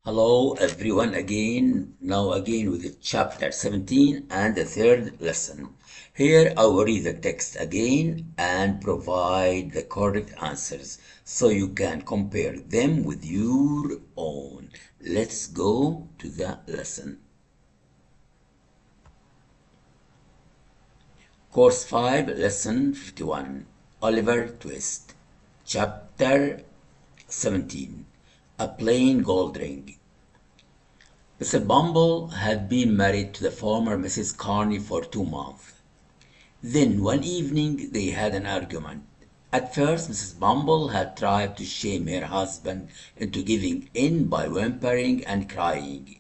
Hello everyone again, now again with the chapter 17 and the third lesson. Here I will read the text again and provide the correct answers so you can compare them with your own. Let's go to the lesson. Course 5, Lesson 51, Oliver Twist. Chapter 17, A Plain Gold Ring. Mr. Bumble had been married to the former Mrs. Carney for 2 months. Then one evening they had an argument. At first, Mrs. Bumble had tried to shame her husband into giving in by whimpering and crying.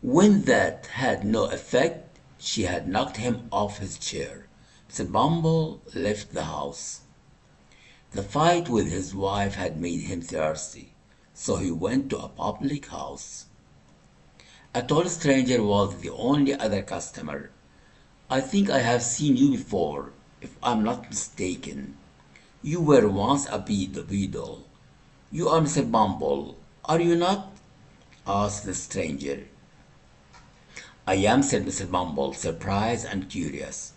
When that had no effect, she had knocked him off his chair. Mr. Bumble left the house. The fight with his wife had made him thirsty, so he went to a public house. A tall stranger was the only other customer. "I think I have seen you before, if I'm not mistaken. You were once a beadle. You are Mr. Bumble, are you not?" asked the stranger. "I am," said Mr. Bumble, surprised and curious.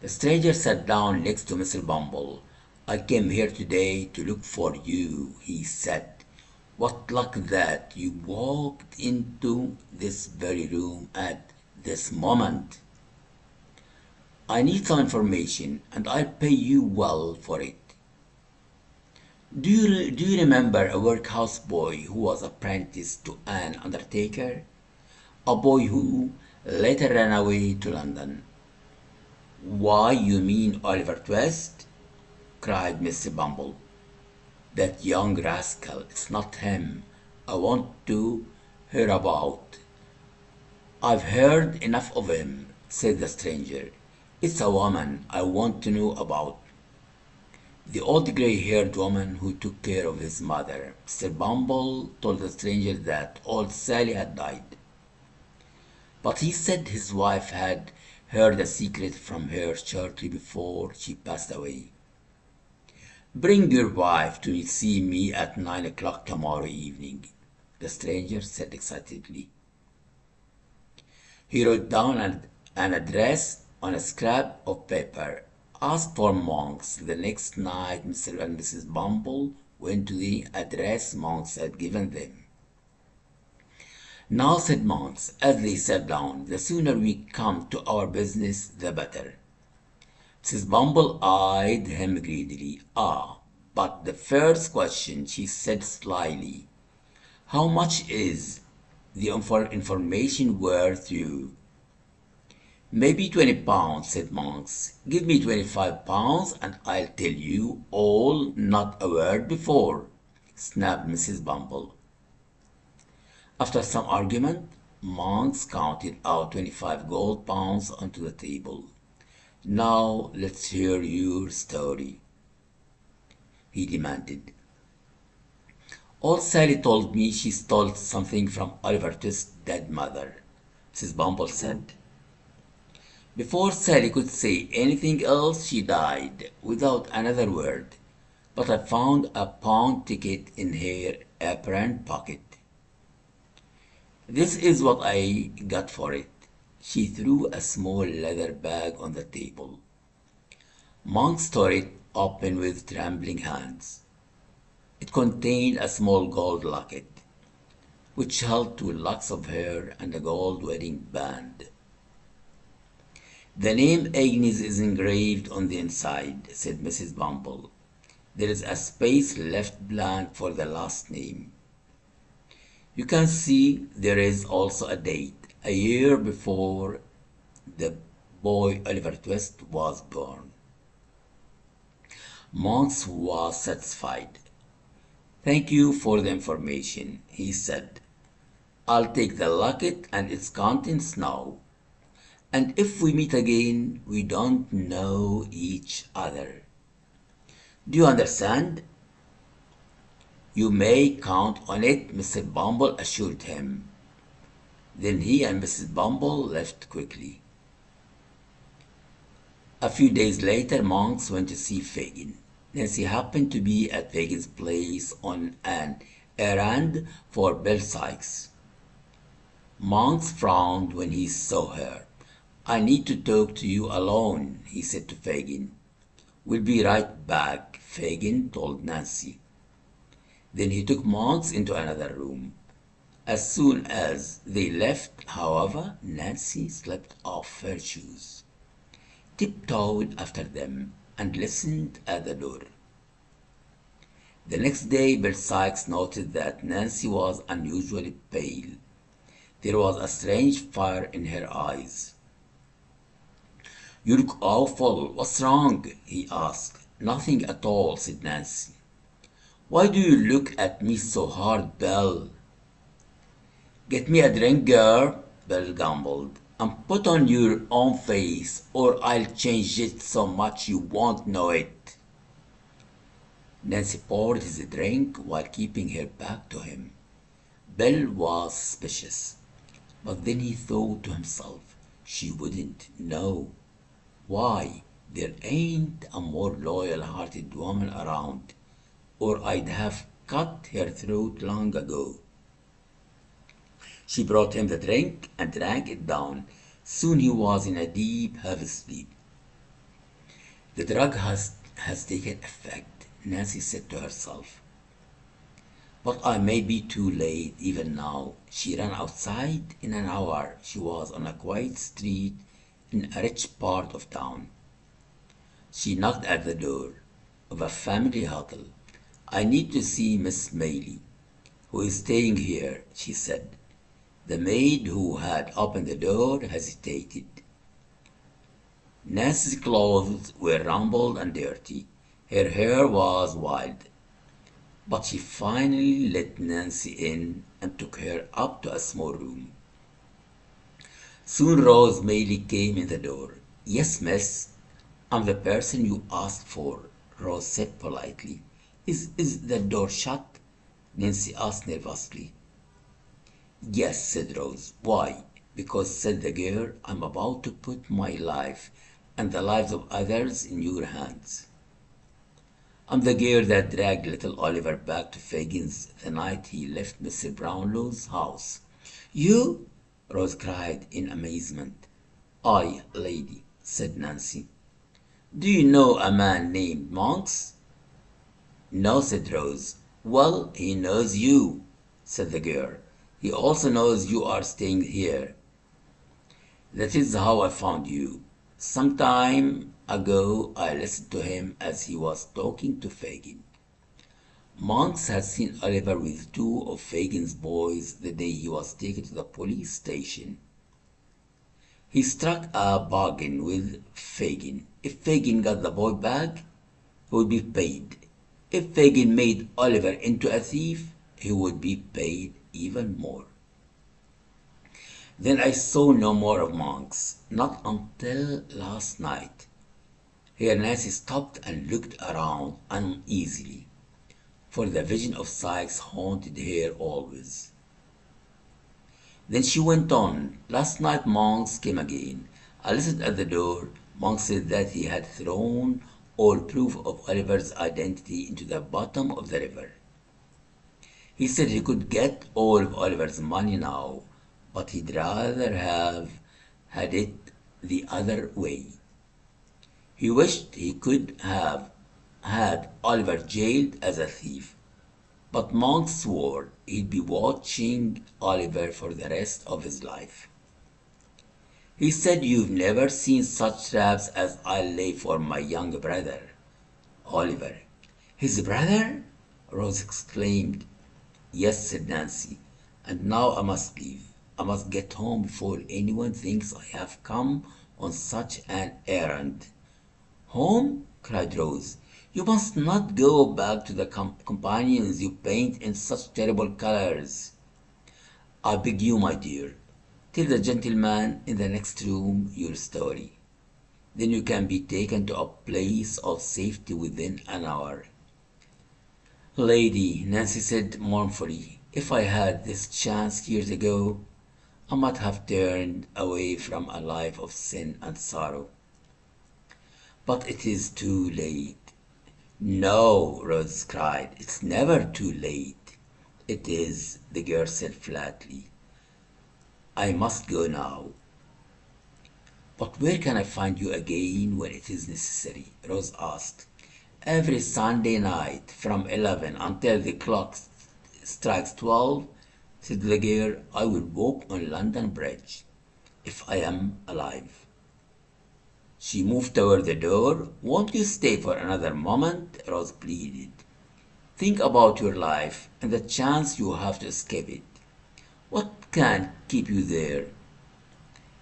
The stranger sat down next to Mr. Bumble. "I came here today to look for you," he said. "What luck that you walked into this very room at this moment. I need some information, and I'll pay you well for it. Do you remember a workhouse boy who was apprenticed to an undertaker? A boy who later ran away to London?" "Why, you mean Oliver Twist?" cried Mr. Bumble. "That young rascal, it's not him I want to hear about. I've heard enough of him," said the stranger. "It's a woman I want to know about. The old gray-haired woman who took care of his mother." Mr. Bumble told the stranger that old Sally had died, but he said his wife had heard the secret from her shortly before she passed away. "Bring your wife to see me at 9 o'clock tomorrow evening," the stranger said excitedly. He wrote down an address on a scrap of paper. Asked for Monks. The next night Mr. and Mrs. Bumble went to the address Monks had given them. "Now," said Monks, as they sat down, "the sooner we come to our business, the better." Mrs. Bumble eyed him greedily. "Ah, but the first question," she said slyly. "How much is the information worth to you?" "Maybe £20," said Monks. "Give me £25 and I'll tell you all, not a word before," snapped Mrs. Bumble. After some argument, Monks counted out 25 gold pounds onto the table. "Now let's hear your story," he demanded. "Old Sally told me she stole something from Oliver Twist's dead mother," Mrs. Bumble said. "Before Sally could say anything else, she died, without another word. But I found a pawn ticket in her apron pocket. This is what I got for it." She threw a small leather bag on the table. Monk tore it open with trembling hands. It contained a small gold locket, which held 2 locks of hair and a gold wedding band. "The name Agnes is engraved on the inside," said Mrs. Bumble. "There is a space left blank for the last name. You can see there is also a date, a year before the boy Oliver Twist was born." Monks was satisfied. "Thank you for the information," he said. "I'll take the locket and its contents now, and if we meet again, we don't know each other. Do you understand?" "You may count on it," Mr. Bumble assured him. Then he and Mrs. Bumble left quickly. A few days later, Monks went to see Fagin. Nancy happened to be at Fagin's place on an errand for Bill Sikes. Monks frowned when he saw her. I need to talk to you alone, he said to Fagin. We'll be right back, Fagin told Nancy. Then he took Monks into another room. As soon as they left, however, Nancy slipped off her shoes, tiptoed after them, and listened at the door. The next day, Bill Sikes noted that Nancy was unusually pale. There was a strange fire in her eyes. You look awful. What's wrong? He asked. Nothing at all, said Nancy. Why do you look at me so hard, Bill? Get me a drink, girl, Bill grumbled, and put on your own face, or I'll change it so much you won't know it. Nancy poured his drink while keeping her back to him. Bill was suspicious, but then he thought to himself, she wouldn't know. Why, there ain't a more loyal-hearted woman around, or I'd have cut her throat long ago. She brought him the drink and drank it down. Soon he was in a deep, heavy sleep. The drug has taken effect, Nancy said to herself. But I may be too late even now. She ran outside in an hour. She was on a quiet street in a rich part of town. She knocked at the door of a family hotel. I need to see Miss Maylie, who is staying here, she said. The maid who had opened the door hesitated. Nancy's clothes were rumpled and dirty. Her hair was wild. But she finally let Nancy in and took her up to a small room. Soon Rose Maylie came in the door. Yes, miss, I'm the person you asked for, Rose said politely. Is the door shut? Nancy asked nervously. Yes, said Rose. Why? Because, said the girl, I'm about to put my life and the lives of others in your hands. I'm the girl that dragged little Oliver back to Fagin's the night he left Mr. Brownlow's house. You? Rose cried in amazement. I, lady, said Nancy. Do you know a man named Monks? No, said Rose. Well, he knows you, said the girl. He also knows you are staying here. That is how I found you. Some time ago I listened to him as he was talking to Fagin. Monks had seen Oliver with two of Fagin's boys the day he was taken to the police station. He struck a bargain with Fagin. If Fagin got the boy back, he would be paid. If Fagin made Oliver into a thief, he would be paid even more. Then I saw no more of Monks, not until last night. Here Nancy stopped and looked around uneasily, for the vision of Sikes haunted her always. Then she went on. Last night Monks came again. I listened at the door. Monks said that he had thrown all proof of Oliver's identity into the bottom of the river. He said he could get all of Oliver's money now, but he'd rather have had it the other way. He wished he could have had Oliver jailed as a thief, but Monk swore he'd be watching Oliver for the rest of his life. He said, You've never seen such traps as I lay for my young brother, Oliver. His brother? Rose exclaimed. Yes, said Nancy, and now I must leave. I must get home before anyone thinks I have come on such an errand. Home? Cried Rose. You must not go back to the companions you paint in such terrible colors. I beg you, my dear, tell the gentleman in the next room your story. Then you can be taken to a place of safety within an hour. Lady, Nancy said mournfully, if I had this chance years ago, I might have turned away from a life of sin and sorrow. But it is too late. No, Rose cried, it's never too late. It is, the girl said flatly. I must go now. But where can I find you again when it is necessary? Rose asked. Every Sunday night from 11 until the clock strikes 12, said the girl, I will walk on London Bridge, if I am alive. She moved toward the door. Won't you stay for another moment? Rose pleaded. Think about your life and the chance you have to escape it. What can keep you there?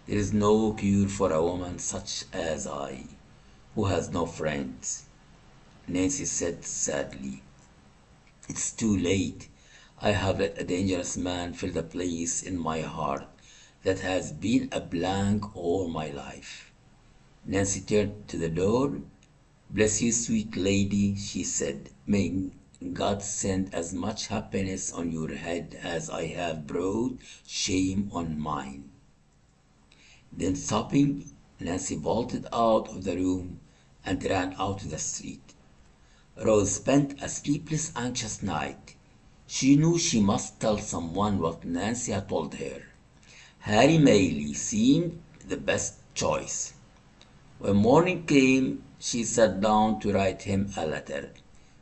There is no cure for a woman such as I, who has no friends, Nancy said sadly. It's too late. I have let a dangerous man fill the place in my heart that has been a blank all my life. Nancy turned to the door. Bless you, sweet lady, she said. May God send as much happiness on your head as I have brought shame on mine. Then sobbing, Nancy bolted out of the room and ran out to the street. Rose spent a sleepless, anxious night. She knew she must tell someone what Nancy had told her. Harry Maylie seemed the best choice. When morning came, she sat down to write him a letter.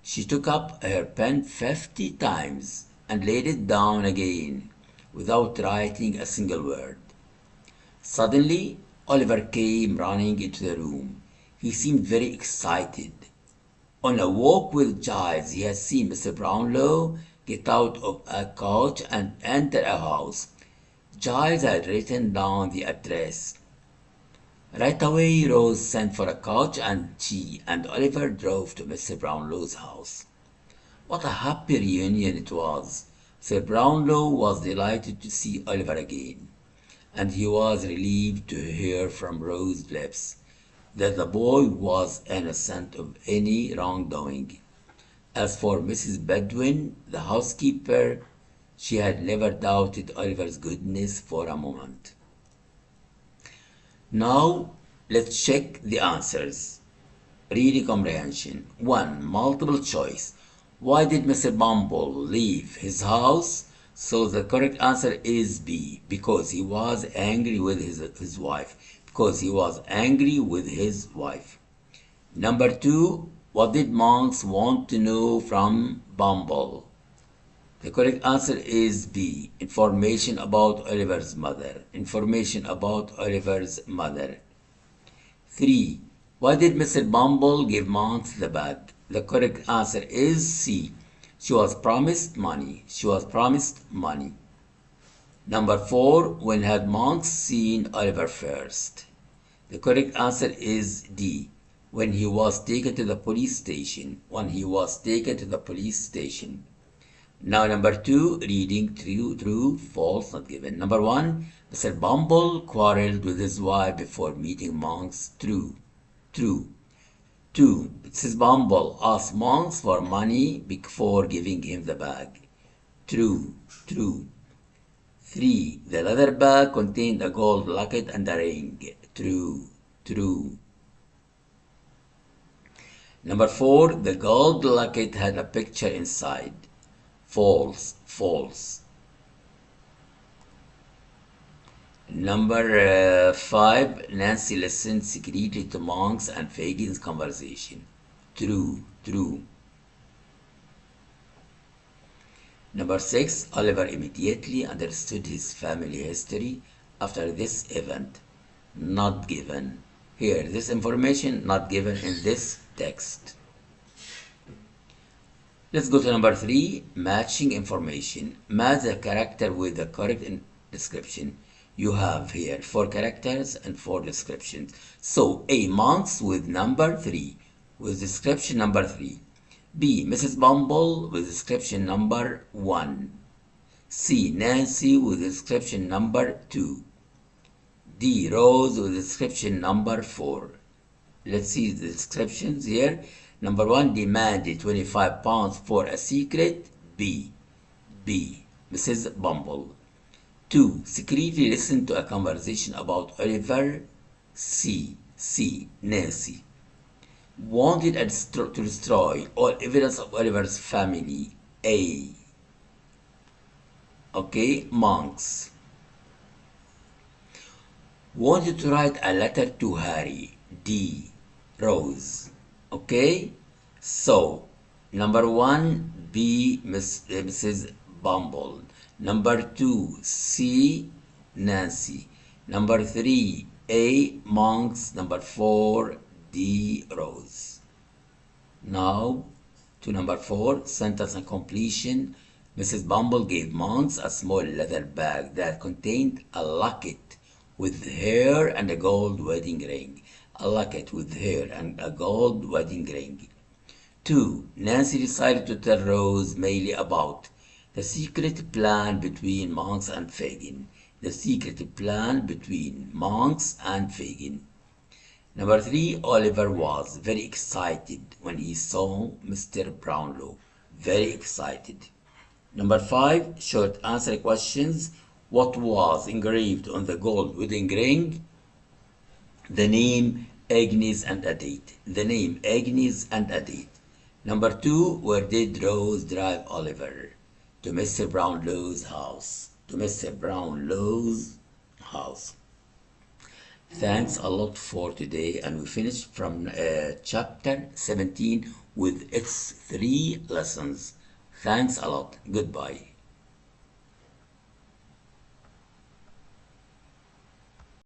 She took up her pen 50 times and laid it down again without writing a single word. Suddenly, Oliver came running into the room. He seemed very excited. On a walk with Giles, he had seen Mr. Brownlow get out of a coach and enter a house. Giles had written down the address. Right away, Rose sent for a coach, and she and Oliver drove to Mr. Brownlow's house. What a happy reunion it was! Sir Brownlow was delighted to see Oliver again, and he was relieved to hear from Rose's lips that the boy was innocent of any wrongdoing. As for Mrs. Bedwin, the housekeeper, she had never doubted Oliver's goodness for a moment. Now, let's check the answers. Reading comprehension. 1. Multiple choice. Why did Mr. Bumble leave his house? So the correct answer is B. Because he was angry with his wife. Because he was angry with his wife. Number 2. What did Monks want to know from Bumble? The correct answer is B. Information about Oliver's mother. Information about Oliver's mother. 3. Why did Mr. Bumble give Monks the bag? The correct answer is C. She was promised money. She was promised money. Number 4. When had Monks seen Oliver first? The correct answer is D. When he was taken to the police station. When he was taken to the police station. Now number 2, reading true, false, not given. Number 1, Mr. Bumble quarreled with his wife before meeting Monks. True. 2, Mrs. Bumble asked Monks for money before giving him the bag. True. 3, the leather bag contained a gold locket and a ring. True. Number 4, the gold locket had a picture inside. False. Number 5, Nancy listened secretly to Monk's and Fagin's conversation. True. Number 6, Oliver immediately understood his family history after this event. Not given. Here, this information not given in this text. Let's go to number 3, matching information. Match the character with the correct description. You have here 4 characters and 4 descriptions. So A, Monks with number 3, with description number 3. B, Mrs. Bumble with description number 1. C, Nancy with description number 2. D, Rose with description number 4. Let's see the descriptions here. Number 1, demanded £25 for a secret. B, Mrs. Bumble. 2, secretly listened to a conversation about Oliver. C, Nancy. Wanted to destroy all evidence of Oliver's family. A. Okay, monks. Wanted to write a letter to Harry. D. Rose. Okay, so number one, B. Mrs. Bumble. Number two, C. Nancy. Number three, A. Monks. Number four, D. Rose. Now to number four, sentence and completion. Mrs. Bumble gave Monks a small leather bag that contained a locket with hair and a gold wedding ring. A locket with hair and a gold wedding ring. 2. Nancy decided to tell Rose mainly about the secret plan between Monks and Fagin. The secret plan between Monks and Fagin. Number 3, Oliver was very excited when he saw Mr. Brownlow. Very excited. Number 5, short answer questions. What was engraved on the gold wedding ring? The name Agnes and a date. The name Agnes and a date. Number 2, where did Rose drive Oliver? To Mr. Brownlow's house. To Mr. Brownlow's house. Thanks a lot for today, and we finished from chapter 17 with its 3 lessons. Thanks a lot. Goodbye.